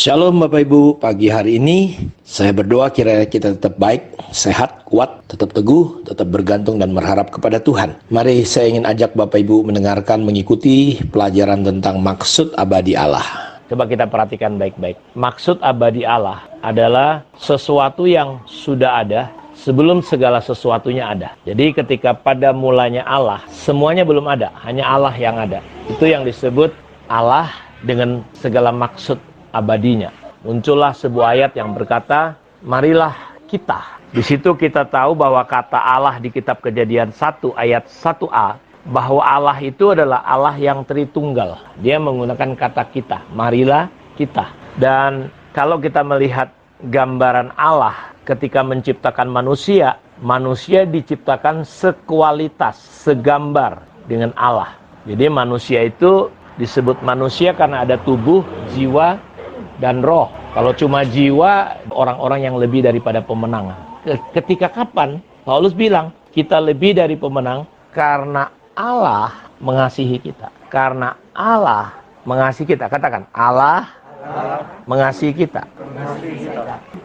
Shalom Bapak Ibu, pagi hari ini saya berdoa kiranya kita tetap baik, sehat, kuat, tetap teguh, tetap bergantung dan berharap kepada Tuhan. Mari saya ingin ajak Bapak Ibu mendengarkan, mengikuti pelajaran tentang maksud abadi Allah. Coba kita perhatikan baik-baik. Maksud abadi Allah adalah sesuatu yang sudah ada sebelum segala sesuatunya ada. Jadi ketika pada mulanya Allah, semuanya belum ada, hanya Allah yang ada. Itu yang disebut Allah dengan segala maksud abadinya. Muncullah sebuah ayat yang berkata, marilah kita. Di situ kita tahu bahwa kata Allah di kitab Kejadian 1 ayat 1a, bahwa Allah itu adalah Allah yang Tritunggal. Dia menggunakan kata kita, marilah kita. Dan kalau kita melihat gambaran Allah ketika menciptakan manusia, manusia diciptakan sekualitas, segambar dengan Allah. Jadi manusia itu disebut manusia karena ada tubuh, jiwa, dan roh. Kalau cuma jiwa, orang-orang yang lebih daripada pemenang. Ketika kapan Paulus bilang kita lebih dari pemenang? Karena Allah mengasihi kita. Karena Allah mengasihi kita. Katakan, Allah mengasihi kita.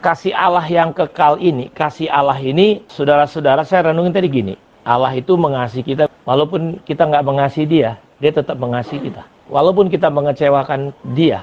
Kasih Allah yang kekal ini, kasih Allah ini, saudara-saudara, saya renungin tadi gini. Allah itu mengasihi kita, walaupun kita nggak mengasihi dia tetap mengasihi kita. Walaupun kita mengecewakan dia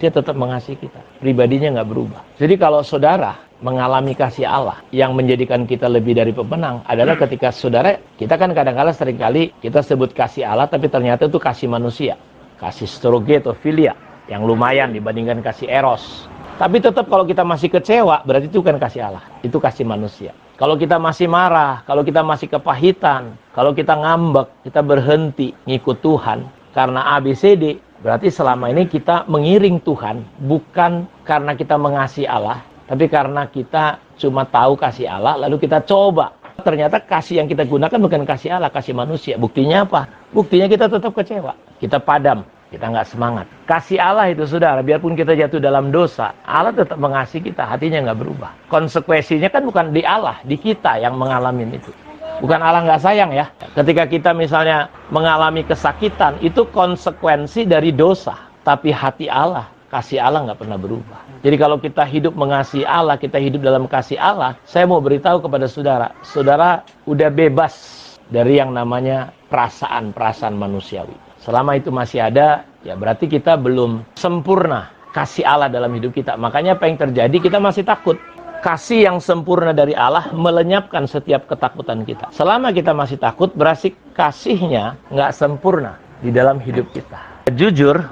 tetap mengasihi kita. Pribadinya nggak berubah. Jadi kalau saudara mengalami kasih Allah yang menjadikan kita lebih dari pemenang adalah ketika saudara, kita kan kadang-kadang seringkali kita sebut kasih Allah, tapi ternyata itu kasih manusia. Kasih storge atau filia yang lumayan dibandingkan kasih eros. Tapi tetap kalau kita masih kecewa, berarti itu bukan kasih Allah. Itu kasih manusia. Kalau kita masih marah, kalau kita masih kepahitan, kalau kita ngambek, kita berhenti ngikut Tuhan karena ABCD, berarti selama ini kita mengiring Tuhan, bukan karena kita mengasihi Allah, tapi karena kita cuma tahu kasih Allah, lalu kita coba. Ternyata kasih yang kita gunakan bukan kasih Allah, kasih manusia. Buktinya apa? Buktinya kita tetap kecewa, kita padam, kita nggak semangat. Kasih Allah itu, saudara, biarpun kita jatuh dalam dosa, Allah tetap mengasihi kita, hatinya nggak berubah. Konsekuensinya kan bukan di Allah, di kita yang mengalami itu. Bukan Allah nggak sayang ya. Ketika kita misalnya mengalami kesakitan, itu konsekuensi dari dosa. Tapi hati Allah, kasih Allah nggak pernah berubah. Jadi kalau kita hidup mengasihi Allah, kita hidup dalam kasih Allah, saya mau beritahu kepada saudara, saudara udah bebas dari yang namanya perasaan-perasaan manusiawi. Selama itu masih ada, ya berarti kita belum sempurna kasih Allah dalam hidup kita. Makanya apa yang terjadi, kita masih takut. Kasih yang sempurna dari Allah melenyapkan setiap ketakutan kita. Selama kita masih takut, berarti kasihnya nggak sempurna di dalam hidup kita. Jujur,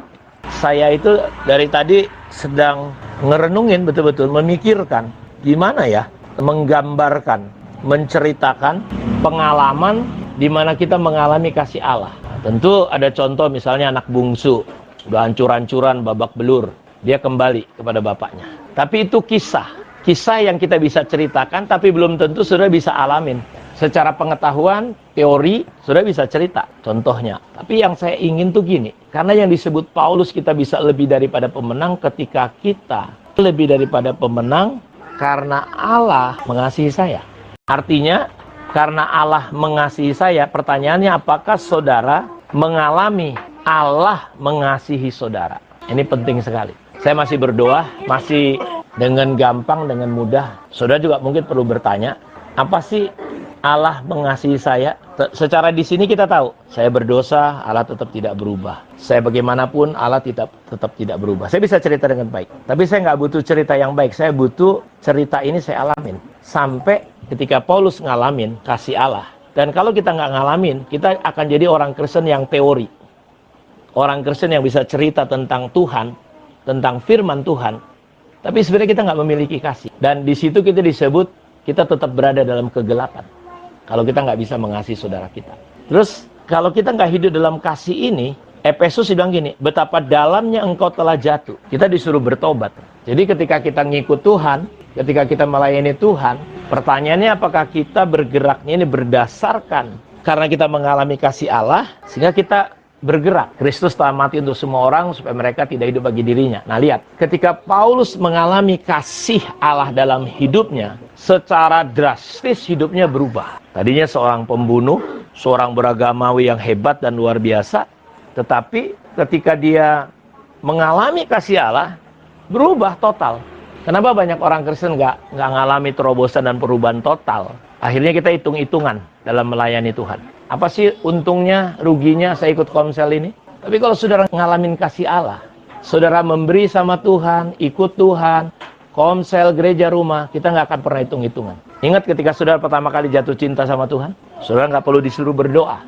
saya itu dari tadi sedang ngerenungin betul-betul, memikirkan gimana ya menggambarkan, menceritakan pengalaman di mana kita mengalami kasih Allah. Tentu ada contoh, misalnya anak bungsu udah hancur-hancuran, babak belur, dia kembali kepada bapaknya. Tapi itu kisah yang kita bisa ceritakan, tapi belum tentu saudara bisa alamin. Secara pengetahuan, teori, saudara bisa cerita contohnya. Tapi yang saya ingin tuh gini, karena yang disebut Paulus kita bisa lebih daripada pemenang, ketika kita lebih daripada pemenang karena Allah mengasihi saya. Artinya, karena Allah mengasihi saya, pertanyaannya apakah saudara mengalami Allah mengasihi saudara? Ini penting sekali. Saya masih berdoa, masih dengan gampang, dengan mudah. Saudara juga mungkin perlu bertanya, apa sih Allah mengasihi saya? Secara di sini kita tahu, saya berdosa, Allah tetap tidak berubah. Saya bagaimanapun, Allah tetap tidak berubah. Saya bisa cerita dengan baik. Tapi saya nggak butuh cerita yang baik. Saya butuh cerita ini saya alamin. Sampai ketika Paulus ngalamin kasih Allah. Dan kalau kita nggak ngalamin, kita akan jadi orang Kristen yang teori. Orang Kristen yang bisa cerita tentang Tuhan, tentang firman Tuhan, tapi sebenarnya kita nggak memiliki kasih. Dan di situ kita disebut, kita tetap berada dalam kegelapan. Kalau kita nggak bisa mengasihi saudara kita. Terus, kalau kita nggak hidup dalam kasih ini, Efesus bilang gini, betapa dalamnya engkau telah jatuh. Kita disuruh bertobat. Jadi ketika kita ngikut Tuhan, ketika kita melayani Tuhan, pertanyaannya apakah kita bergeraknya ini berdasarkan karena kita mengalami kasih Allah, sehingga kita bergerak. Kristus telah mati untuk semua orang supaya mereka tidak hidup bagi dirinya. Nah lihat, ketika Paulus mengalami kasih Allah dalam hidupnya, secara drastis hidupnya berubah. Tadinya seorang pembunuh, seorang beragamawi yang hebat dan luar biasa, tetapi ketika dia mengalami kasih Allah, Berubah total. Kenapa banyak orang Kristen nggak ngalami terobosan dan perubahan total? Akhirnya kita hitung-hitungan dalam melayani Tuhan. Apa sih untungnya, ruginya saya ikut komsel ini? Tapi kalau saudara ngalamin kasih Allah, saudara memberi sama Tuhan, ikut Tuhan, komsel, gereja, rumah, kita nggak akan pernah hitung-hitungan. Ingat ketika saudara pertama kali jatuh cinta sama Tuhan, saudara nggak perlu disuruh berdoa.